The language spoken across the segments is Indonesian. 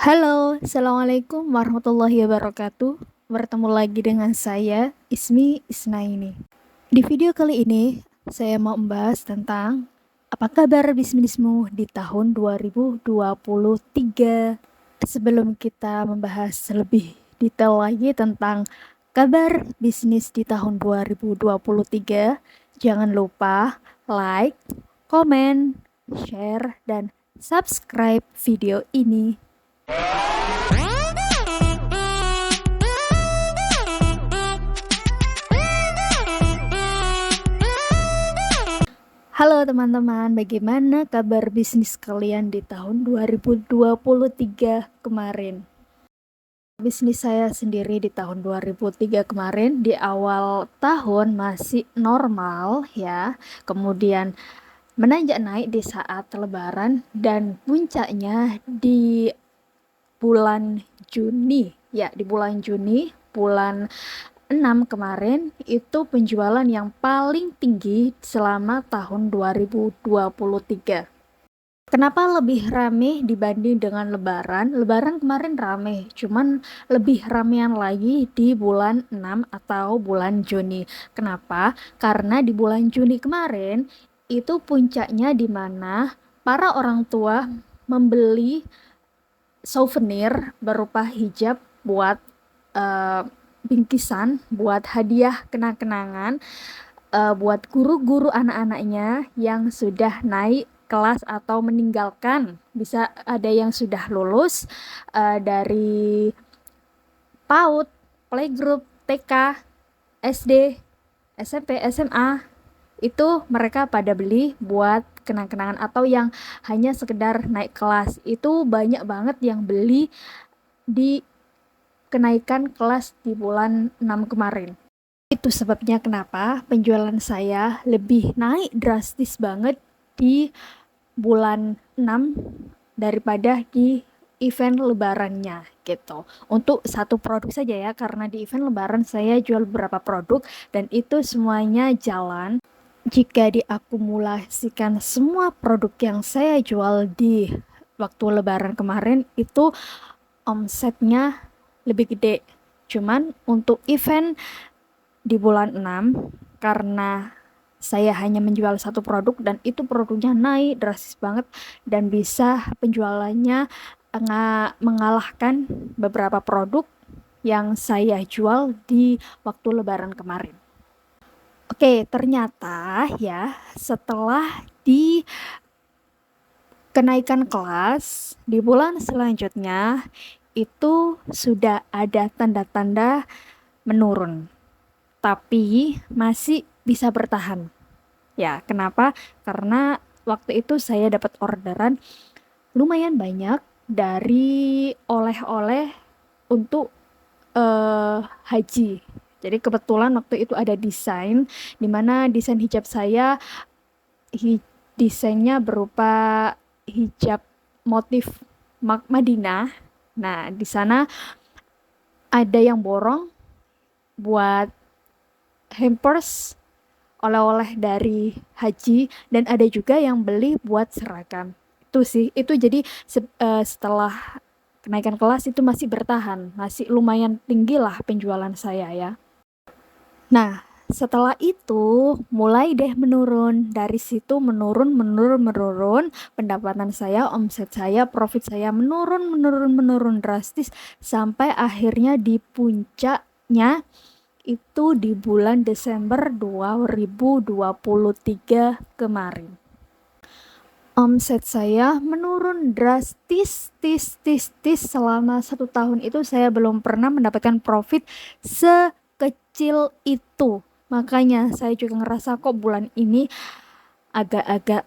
Halo, Assalamualaikum warahmatullahi wabarakatuh. Bertemu lagi dengan saya, Ismi Isnaini. Di video kali ini, saya mau membahas tentang apa kabar bisnismu di tahun 2023. Sebelum kita membahas lebih detail lagi tentang kabar bisnis di tahun 2023, jangan lupa like, komen, share, dan subscribe video ini. Halo teman-teman, bagaimana kabar bisnis kalian di tahun 2023 kemarin? Bisnis saya sendiri di tahun 2003 kemarin, di awal tahun masih normal ya, kemudian menanjak naik di saat lebaran dan puncaknya di bulan Juni. Ya, di bulan Juni, bulan 6 kemarin itu penjualan yang paling tinggi selama tahun 2023. Kenapa lebih rame dibanding dengan lebaran? Lebaran kemarin rame, cuman lebih ramean lagi di bulan 6 atau bulan Juni. Kenapa? Karena di bulan Juni kemarin itu puncaknya di mana para orang tua membeli souvenir berupa hijab buat bingkisan, buat hadiah kenang-kenangan buat guru-guru anak-anaknya yang sudah naik kelas atau meninggalkan. Bisa ada yang sudah lulus dari PAUD, playgroup, TK, SD, SMP, SMA. Itu mereka pada beli buat kenang-kenangan, atau yang hanya sekedar naik kelas. Itu banyak banget yang beli di kenaikan kelas di bulan 6 kemarin. Itu sebabnya kenapa penjualan saya lebih naik drastis banget di bulan 6 daripada di event lebarannya gitu. Untuk satu produk saja ya, karena di event lebaran saya jual beberapa produk dan itu semuanya jalan. Jika diakumulasikan semua produk yang saya jual di waktu lebaran kemarin, itu omsetnya lebih gede. Cuman untuk event di bulan 6, karena saya hanya menjual satu produk dan itu produknya naik drastis banget dan bisa penjualannya mengalahkan beberapa produk yang saya jual di waktu lebaran kemarin. Oke, ternyata ya setelah di kenaikan kelas di bulan selanjutnya itu sudah ada tanda-tanda menurun, tapi masih bisa bertahan. Ya, kenapa? Karena waktu itu saya dapat orderan lumayan banyak dari oleh-oleh untuk haji. Jadi kebetulan waktu itu ada desain, dimana desain hijab saya desainnya berupa hijab motif Madinah. Nah, di sana ada yang borong buat hampers oleh-oleh dari haji dan ada juga yang beli buat seragam. Itu sih, itu jadi setelah kenaikan kelas itu masih bertahan, masih lumayan tinggi lah penjualan saya ya. Nah, setelah itu mulai deh menurun. Dari situ menurun, pendapatan saya, omset saya, profit saya menurun drastis sampai akhirnya di puncaknya itu di bulan Desember 2023 kemarin. Omset saya menurun drastis selama 1 tahun itu saya belum pernah mendapatkan profit sekecil itu. Makanya saya juga ngerasa kok bulan ini agak-agak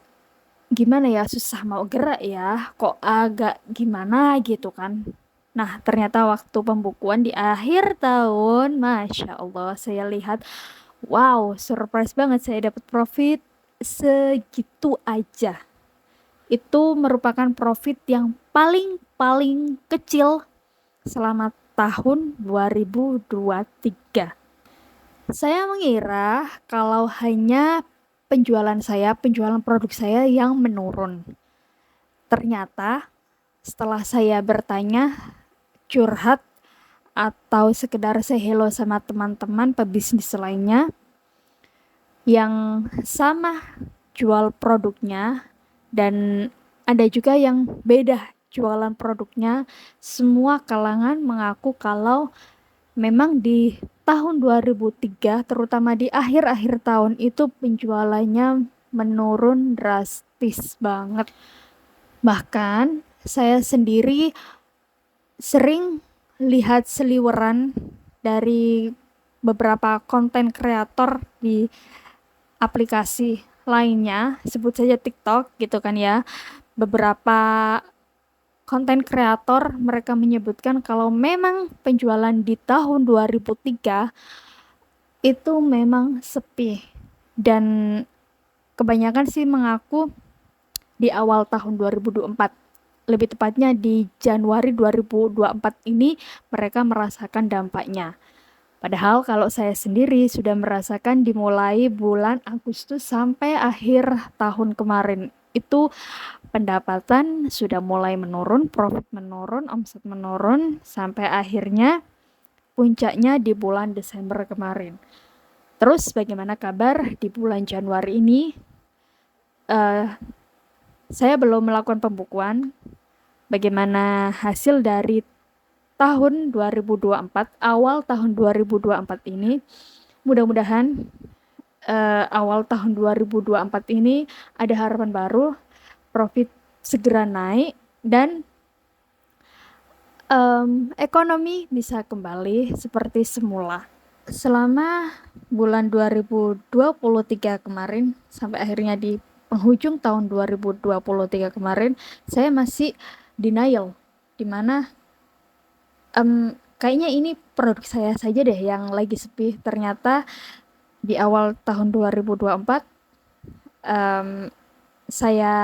gimana ya, susah mau gerak ya, kok agak gimana gitu kan. Nah, ternyata waktu pembukuan di akhir tahun, Masya Allah, saya lihat, wow, surprise banget saya dapat profit segitu aja. Itu merupakan profit yang paling kecil selama tahun 2023. Saya mengira kalau hanya penjualan produk saya yang menurun. Ternyata setelah saya bertanya, curhat, atau sekedar say hello sama teman-teman pebisnis lainnya yang sama jual produknya, dan ada juga yang beda jualan produknya. Semua kalangan mengaku kalau memang di tahun 2003, terutama di akhir-akhir tahun itu penjualannya menurun drastis banget. Bahkan saya sendiri sering lihat seliweran dari beberapa konten kreator di aplikasi lainnya, sebut saja TikTok gitu kan ya. Beberapa konten kreator mereka menyebutkan kalau memang penjualan di tahun 2003 itu memang sepi, dan kebanyakan sih mengaku di awal tahun 2024, lebih tepatnya di Januari 2024 ini mereka merasakan dampaknya. Padahal kalau saya sendiri sudah merasakan dimulai bulan Agustus sampai akhir tahun kemarin. Itu pendapatan sudah mulai menurun, profit menurun, omset menurun, sampai akhirnya puncaknya di bulan Desember kemarin. Terus bagaimana kabar di bulan Januari ini? Saya belum melakukan pembukuan bagaimana hasil dari tahun 2024, awal tahun 2024 ini. Mudah-mudahan awal tahun 2024 ini ada harapan baru, profit segera naik, dan ekonomi bisa kembali seperti semula. Selama bulan 2023 kemarin sampai akhirnya di penghujung tahun 2023 kemarin, saya masih denial, dimana kayaknya ini produk saya saja deh yang lagi sepi. Ternyata di awal tahun 2024 saya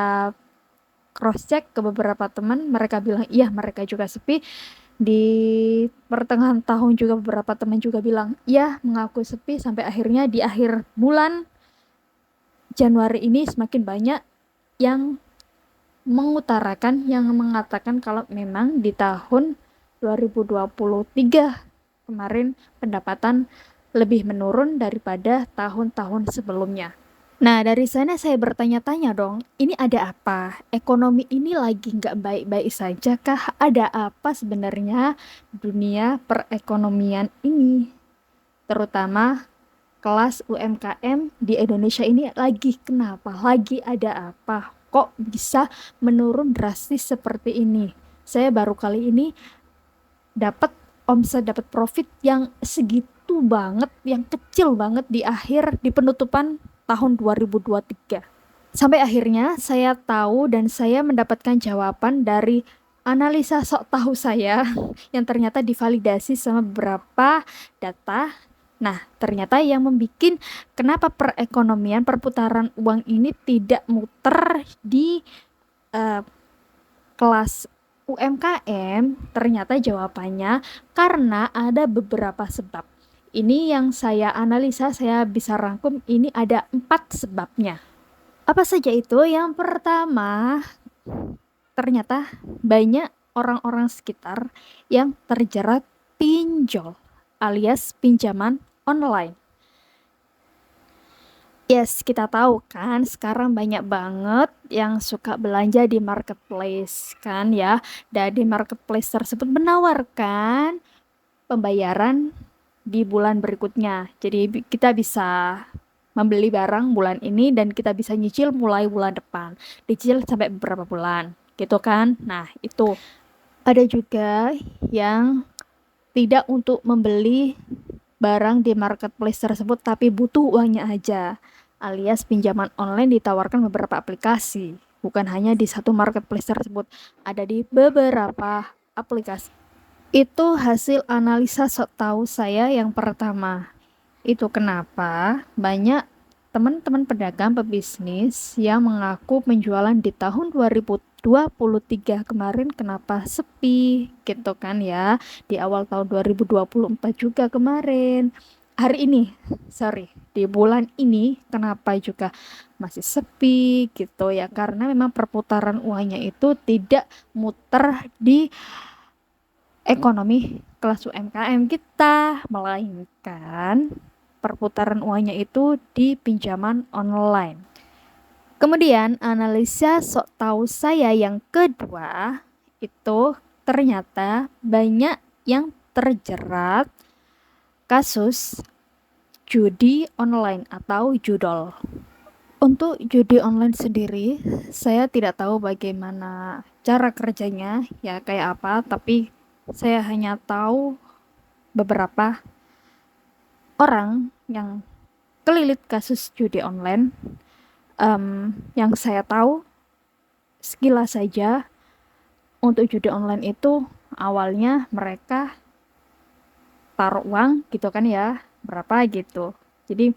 cross check ke beberapa teman, mereka bilang iya mereka juga sepi. Di pertengahan tahun juga beberapa teman juga bilang iya mengaku sepi, sampai akhirnya di akhir bulan Januari ini semakin banyak yang mengutarakan, yang mengatakan kalau memang di tahun 2023 kemarin pendapatan lebih menurun daripada tahun-tahun sebelumnya. Nah, dari sana saya bertanya-tanya dong, ini ada apa? Ekonomi ini lagi nggak baik-baik saja kah? Ada apa sebenarnya dunia perekonomian ini? Terutama kelas UMKM di Indonesia ini lagi kenapa? Lagi ada apa? Kok bisa menurun drastis seperti ini? Saya baru kali ini dapat omset, dapat profit yang segitu banget, yang kecil banget di akhir, di penutupan tahun 2023. Sampai akhirnya saya tahu dan saya mendapatkan jawaban dari analisa sok tahu saya yang ternyata divalidasi sama beberapa data. Nah, ternyata yang membuat kenapa perekonomian, perputaran uang ini tidak muter di kelas UMKM, ternyata jawabannya karena ada beberapa sebab. Ini yang saya analisa, saya bisa rangkum, ini ada 4 sebabnya. Apa saja itu? Yang pertama, ternyata banyak orang-orang sekitar yang terjerat pinjol alias pinjaman online. Yes, kita tahu kan sekarang banyak banget yang suka belanja di marketplace kan ya. Dan di marketplace tersebut menawarkan pembayaran di bulan berikutnya. Jadi kita bisa membeli barang bulan ini dan kita bisa nyicil mulai bulan depan. Dicicil sampai beberapa bulan, gitu kan. Nah, itu. Ada juga yang tidak untuk membeli barang di marketplace tersebut tapi butuh uangnya aja, alias pinjaman online ditawarkan beberapa aplikasi. Bukan hanya di satu marketplace tersebut, ada di beberapa aplikasi. Itu hasil analisa sok tahu saya yang pertama. Itu kenapa banyak teman-teman pedagang pebisnis yang mengaku penjualan di tahun 2023 kemarin kenapa sepi gitu kan ya. Di awal tahun 2024 juga kemarin. Hari ini, sorry. di bulan ini kenapa juga masih sepi gitu ya, karena memang perputaran uangnya itu tidak muter di ekonomi kelas UMKM kita, melainkan perputaran uangnya itu di pinjaman online. Kemudian analisa sok tahu saya yang kedua itu ternyata banyak yang terjerat kasus judi online atau judol. Untuk judi online sendiri, saya tidak tahu bagaimana cara kerjanya, ya kayak apa, tapi saya hanya tahu beberapa orang yang kelilit kasus judi online. Yang saya tahu sekilas saja, untuk judi online itu awalnya mereka taruh uang gitu kan ya, berapa gitu. Jadi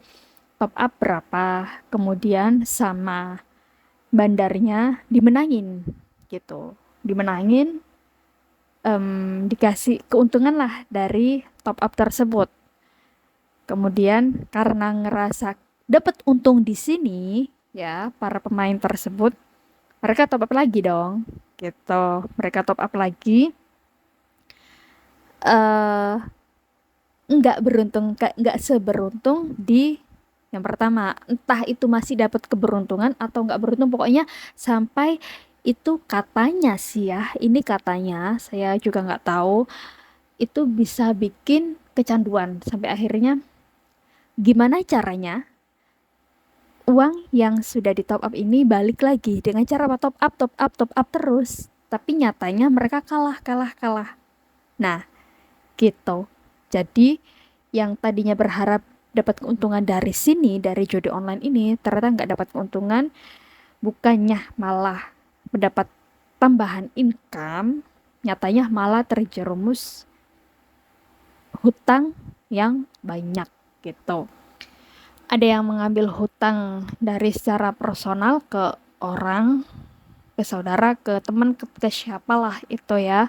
top up berapa, kemudian sama bandarnya dimenangin gitu. Dimenangin, dikasih keuntungan lah dari top up tersebut. Kemudian karena ngerasa dapat untung di sini, ya para pemain tersebut, mereka top up lagi dong, gitu. Mereka top up lagi, nggak seberuntung di yang pertama. Entah itu masih dapat keberuntungan atau nggak beruntung, pokoknya sampai itu katanya sih ya, ini katanya, saya juga nggak tahu, itu bisa bikin kecanduan sampai akhirnya gimana caranya uang yang sudah di top up ini balik lagi dengan cara apa, top up terus, tapi nyatanya mereka kalah. Nah, gitu. Jadi yang tadinya berharap dapat keuntungan dari sini, dari judi online ini, ternyata nggak dapat keuntungan, bukannya malah mendapat tambahan income, nyatanya malah terjerumus hutang yang banyak gitu. Ada yang mengambil hutang dari secara personal ke orang, ke saudara, ke teman, ke siapalah itu ya.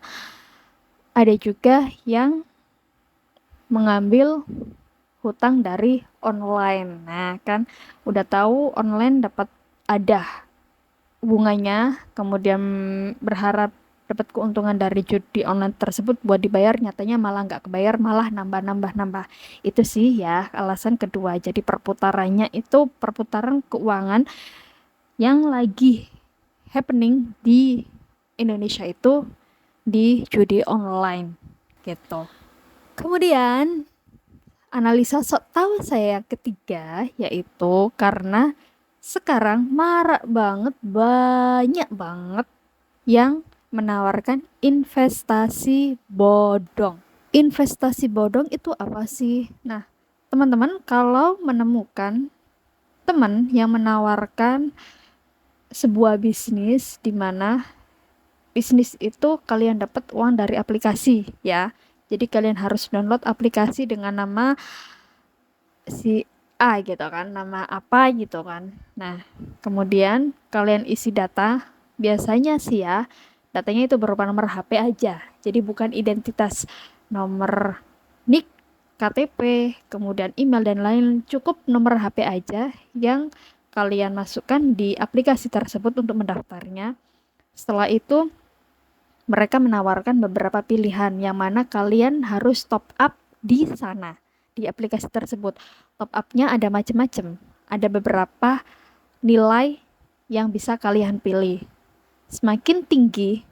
Ada juga yang mengambil hutang dari online. Nah, kan udah tahu online dapat ada bunganya, kemudian berharap dapat keuntungan dari judi online tersebut buat dibayar, nyatanya malah nggak kebayar, malah nambah. Itu sih ya alasan kedua. Jadi perputarannya itu perputaran keuangan yang lagi happening di Indonesia itu di judi online gitu. Kemudian analisa sok tahu saya yang ketiga yaitu karena sekarang marak banget, banyak banget yang menawarkan investasi bodong. Investasi bodong itu apa sih? Nah, teman-teman kalau menemukan teman yang menawarkan sebuah bisnis di mana bisnis itu kalian dapat uang dari aplikasi ya. Jadi kalian harus download aplikasi dengan nama si A gitu kan, nama apa gitu kan. Nah, kemudian kalian isi data, biasanya sih ya, datanya itu berupa nomor HP aja. Jadi bukan identitas, nomor NIK, KTP, kemudian email dan lain, cukup nomor HP aja yang kalian masukkan di aplikasi tersebut untuk mendaftarnya. Setelah itu mereka menawarkan beberapa pilihan yang mana kalian harus top up di sana, di aplikasi tersebut. Top up-nya ada macam-macam. Ada beberapa nilai yang bisa kalian pilih. Semakin tinggi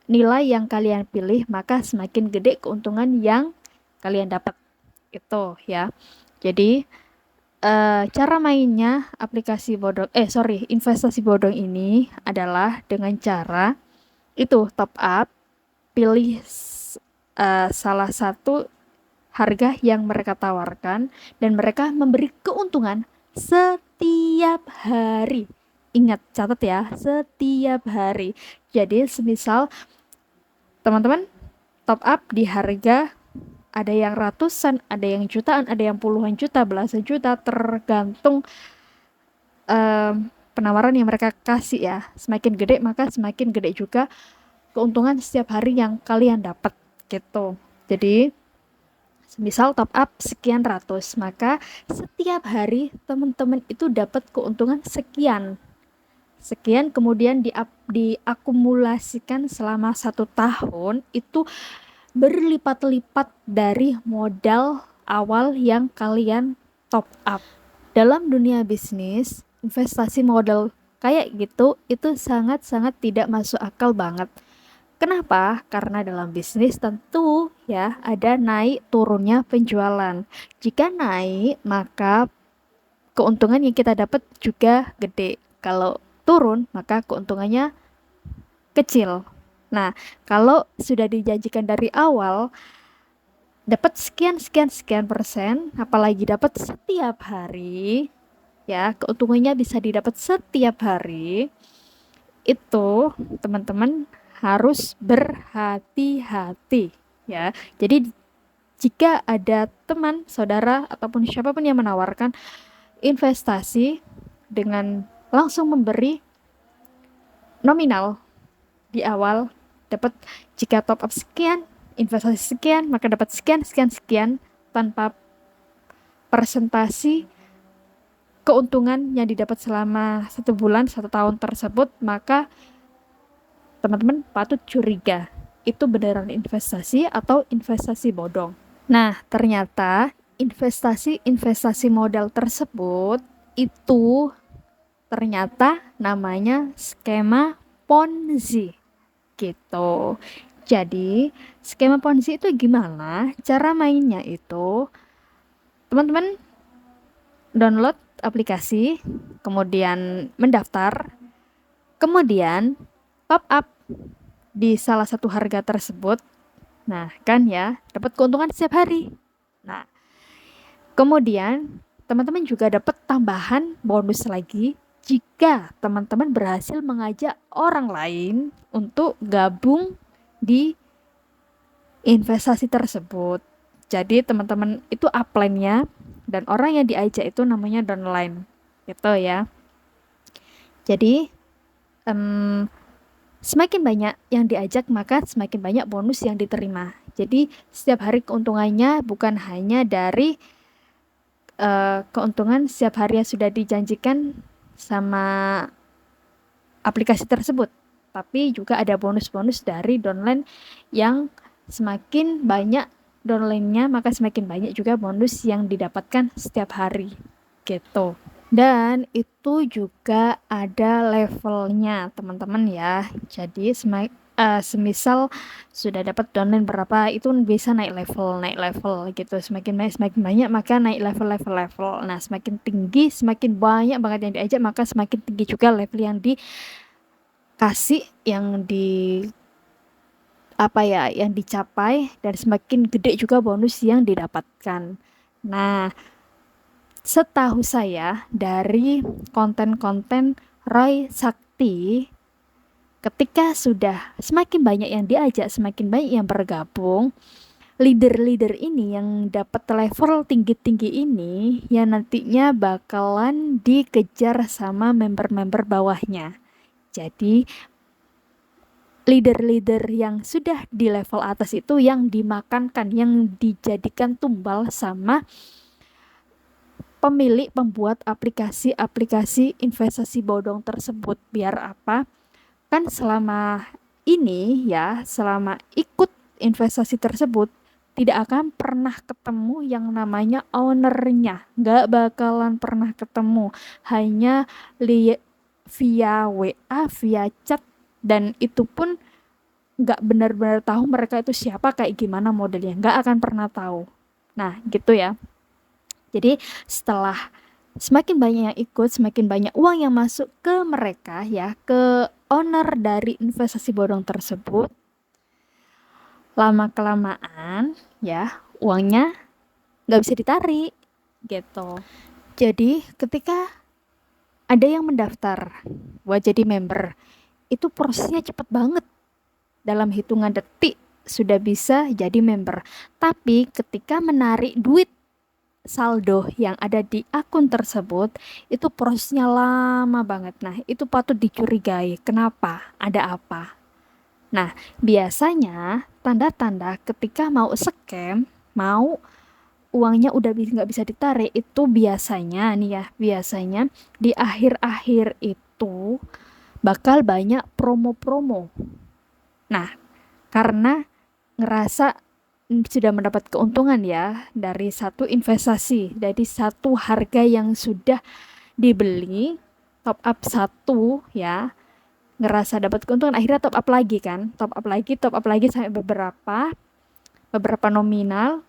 nilai yang kalian pilih, maka semakin gede keuntungan yang kalian dapat. Itu ya. Jadi cara mainnya investasi bodong ini adalah dengan cara itu top up, pilih salah satu harga yang mereka tawarkan dan mereka memberi keuntungan setiap hari. Ingat, catat ya, setiap hari. Jadi semisal teman-teman top up di harga, ada yang ratusan, ada yang jutaan, ada yang puluhan juta, belasan juta, tergantung penawaran yang mereka kasih ya. Semakin gede maka semakin gede juga keuntungan setiap hari yang kalian dapat gitu. Jadi Misal top up sekian ratus, maka setiap hari teman-teman itu dapat keuntungan sekian. Sekian kemudian diakumulasikan selama 1 tahun, itu berlipat-lipat dari modal awal yang kalian top up. Dalam dunia bisnis, investasi modal kayak gitu itu sangat-sangat tidak masuk akal banget. Kenapa? Karena dalam bisnis tentu ya ada naik turunnya penjualan. Jika naik, maka keuntungan yang kita dapat juga gede. Kalau turun, maka keuntungannya kecil. Nah, kalau sudah dijanjikan dari awal dapat sekian sekian sekian persen, apalagi dapat setiap hari, ya keuntungannya bisa didapat setiap hari, itu teman-teman harus berhati-hati ya. Jadi jika ada teman, saudara ataupun siapapun yang menawarkan investasi dengan langsung memberi nominal di awal, dapat jika top up sekian, investasi sekian, maka dapat sekian sekian sekian tanpa presentasi keuntungan yang didapat selama 1 bulan 1 tahun tersebut, maka teman-teman patut curiga itu beneran investasi atau investasi bodong. Nah, ternyata investasi modal tersebut itu ternyata namanya skema Ponzi gitu. Jadi, skema Ponzi itu gimana? Cara mainnya itu teman-teman download aplikasi, kemudian mendaftar, kemudian top up di salah satu harga tersebut. Nah, kan ya, dapat keuntungan setiap hari. Nah, kemudian teman-teman juga dapat tambahan bonus lagi jika teman-teman berhasil mengajak orang lain untuk gabung di investasi tersebut. Jadi teman-teman itu upline-nya dan orang yang diajak itu namanya downline gitu ya. Jadi semakin banyak yang diajak maka semakin banyak bonus yang diterima. Jadi setiap hari keuntungannya bukan hanya dari keuntungan setiap hari yang sudah dijanjikan sama aplikasi tersebut, tapi juga ada bonus-bonus dari downline yang semakin banyak downline-nya maka semakin banyak juga bonus yang didapatkan setiap hari gitu. Dan itu juga ada levelnya teman-teman ya. Jadi semisal sudah dapat downline berapa itu bisa naik level gitu. Semakin banyak maka naik level. Nah, semakin tinggi semakin banyak banget yang diajak maka semakin tinggi juga level yang dikasih, yang yang dicapai, dan semakin gede juga bonus yang didapatkan. Nah, setahu saya dari konten-konten Roy Sakti, ketika sudah semakin banyak yang diajak, semakin banyak yang bergabung, leader-leader ini yang dapat level tinggi-tinggi ini yang nantinya bakalan dikejar sama member-member bawahnya. Jadi leader-leader yang sudah di level atas itu yang dimakankan, yang dijadikan tumbal sama pemilik pembuat aplikasi investasi bodong tersebut. Biar apa? Kan selama ini ya, selama ikut investasi tersebut tidak akan pernah ketemu yang namanya ownernya, nggak bakalan pernah ketemu, hanya via WA, via chat, dan itu pun nggak benar-benar tahu mereka itu siapa, kayak gimana modelnya, nggak akan pernah tahu. Nah gitu ya. Jadi setelah semakin banyak yang ikut, semakin banyak uang yang masuk ke mereka ya, ke owner dari investasi bodong tersebut, lama kelamaan ya uangnya nggak bisa ditarik gitu. Jadi ketika ada yang mendaftar buat jadi member, itu prosesnya cepet banget, dalam hitungan detik sudah bisa jadi member. Tapi ketika menarik duit saldo yang ada di akun tersebut, itu prosesnya lama banget. Nah, itu patut dicurigai. Kenapa? Ada apa? Nah, biasanya tanda-tanda ketika mau scam, mau uangnya udah nggak bisa ditarik, itu biasanya nih ya, biasanya di akhir-akhir itu bakal banyak promo-promo. Nah, karena ngerasa sudah mendapat keuntungan ya dari satu investasi, dari satu harga yang sudah dibeli, top up satu ya, ngerasa dapat keuntungan, akhirnya top up lagi kan, top up lagi sampai beberapa nominal.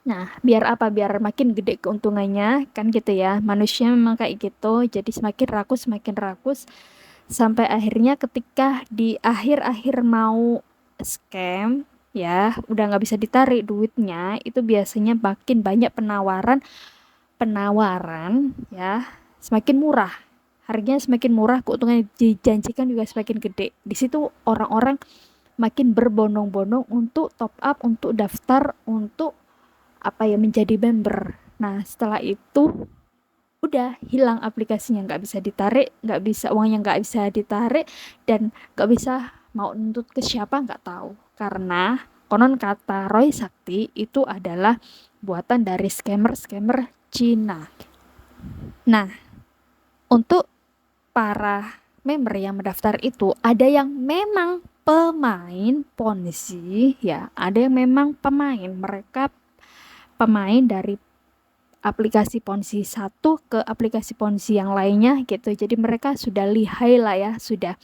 Nah, biar apa? Biar makin gede keuntungannya kan gitu ya. Manusia memang kayak gitu. Jadi semakin rakus sampai akhirnya ketika di akhir-akhir mau scam ya, udah nggak bisa ditarik duitnya, itu biasanya makin banyak penawaran ya, semakin murah. Harganya semakin murah, keuntungan yang dijanjikan juga semakin gede. Di situ orang-orang makin berbondong-bondong untuk top up, untuk daftar, untuk apa ya, menjadi member. Nah, setelah itu udah hilang aplikasinya, nggak bisa ditarik, nggak bisa, uangnya nggak bisa ditarik, dan nggak bisa mau nuntut ke siapa nggak tahu, karena konon kata Roy Sakti itu adalah buatan dari scammer Cina. Nah, untuk para member yang mendaftar itu ada yang memang pemain ponzi ya, ada yang memang mereka pemain dari aplikasi ponzi satu ke aplikasi ponzi yang lainnya gitu. Jadi mereka sudah lihai lah ya, sudah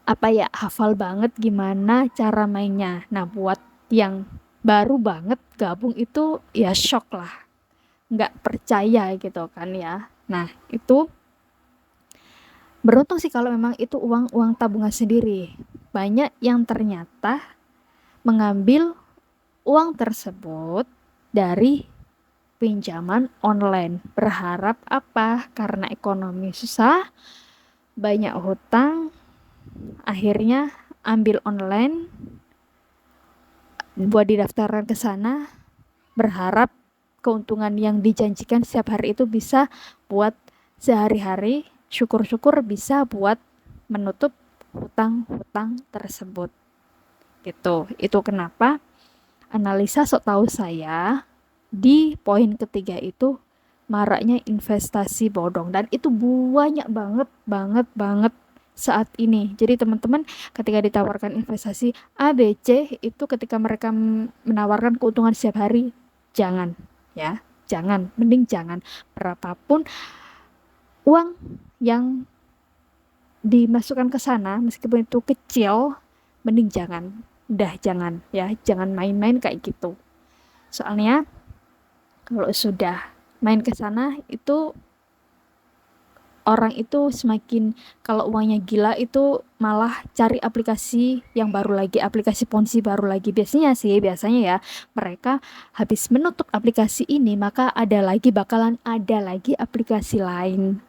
apa ya, hafal banget gimana cara mainnya. Nah, buat yang baru banget gabung itu ya shock lah, nggak percaya gitu kan ya. Nah, itu beruntung sih kalau memang itu uang tabungan sendiri. Banyak yang ternyata mengambil uang tersebut dari pinjaman online. Berharap apa? Karena ekonomi susah, banyak hutang, akhirnya ambil online, buat didaftarkan ke sana, berharap keuntungan yang dijanjikan setiap hari itu bisa buat sehari-hari, syukur-syukur bisa buat menutup hutang-hutang tersebut. Gitu. Itu kenapa analisa sok tahu saya di poin ketiga itu maraknya investasi bodong, dan itu banyak banget saat ini. Jadi teman-teman ketika ditawarkan investasi A, B, C, itu ketika mereka menawarkan keuntungan setiap hari, jangan ya, mending jangan. Berapapun uang yang dimasukkan ke sana, meskipun itu kecil, mending jangan. Udah jangan ya, jangan main-main kayak gitu. Soalnya kalau sudah main ke sana itu orang itu semakin, kalau uangnya gila itu malah cari aplikasi yang baru lagi, aplikasi ponzi baru lagi. Biasanya ya mereka habis menutup aplikasi ini, maka bakalan ada lagi aplikasi lain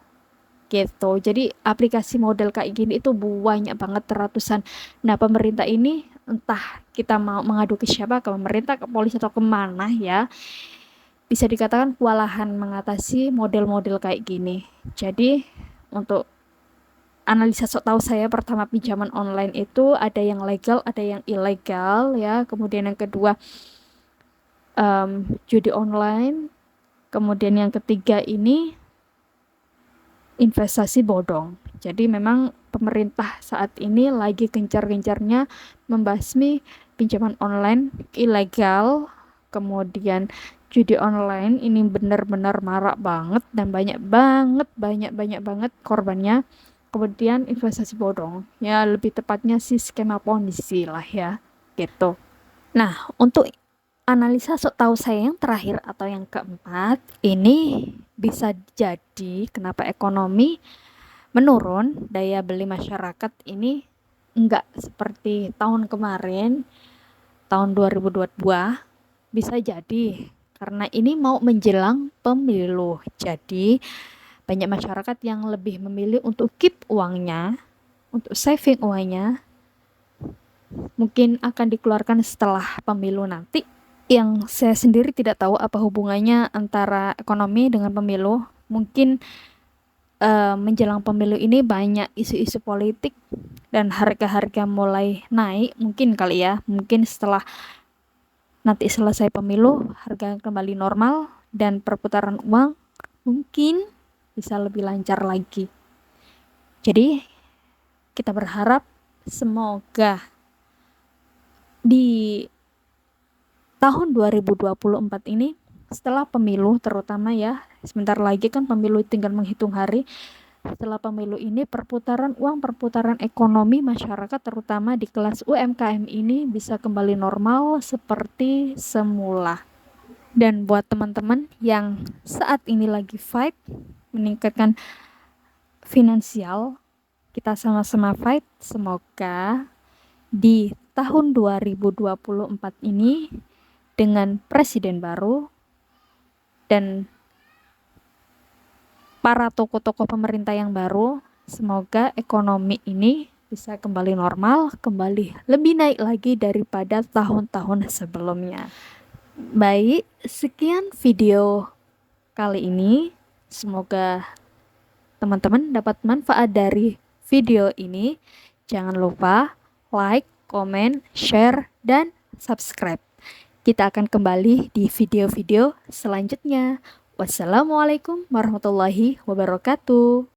gitu. Jadi aplikasi model kayak gini itu banyak banget, ratusan. Nah, pemerintah ini entah kita mau mengadu ke siapa, ke pemerintah, ke polisi, atau kemana ya, bisa dikatakan kewalahan mengatasi model-model kayak gini. Jadi untuk analisa sok tahu saya, pertama, pinjaman online itu ada yang legal, ada yang ilegal ya. Kemudian yang kedua, judi online. Kemudian yang ketiga ini investasi bodong. Jadi memang pemerintah saat ini lagi gencar-gencarnya membasmi pinjaman online ilegal, kemudian judi online ini benar-benar marak banget dan banyak banget korbannya. Kemudian investasi bodong, ya lebih tepatnya sih skema ponzi lah ya, gitu. Nah, untuk analisa sok tahu saya yang terakhir atau yang keempat, ini bisa jadi kenapa ekonomi menurun, daya beli masyarakat ini enggak seperti tahun kemarin, tahun 2022, bisa jadi karena ini mau menjelang pemilu. Jadi banyak masyarakat yang lebih memilih untuk keep uangnya, untuk saving uangnya, mungkin akan dikeluarkan setelah pemilu nanti. Yang saya sendiri tidak tahu apa hubungannya antara ekonomi dengan pemilu. Mungkin menjelang pemilu ini banyak isu-isu politik dan harga-harga mulai naik, mungkin kali ya, mungkin setelah nanti selesai pemilu harga kembali normal dan perputaran uang mungkin bisa lebih lancar lagi. Jadi kita berharap semoga di tahun 2024 ini setelah pemilu, terutama ya sebentar lagi kan pemilu tinggal menghitung hari. Setelah pemilu ini perputaran uang, perputaran ekonomi masyarakat terutama di kelas UMKM ini bisa kembali normal seperti semula. Dan buat teman-teman yang saat ini lagi fight meningkatkan finansial, kita sama-sama fight. Semoga di tahun 2024 ini dengan presiden baru dan para tokoh-tokoh pemerintah yang baru, semoga ekonomi ini bisa kembali normal, kembali lebih naik lagi daripada tahun-tahun sebelumnya. Baik, sekian video kali ini. Semoga teman-teman dapat manfaat dari video ini. Jangan lupa like, komen, share, dan subscribe. Kita akan kembali di video-video selanjutnya. Wassalamualaikum warahmatullahi wabarakatuh.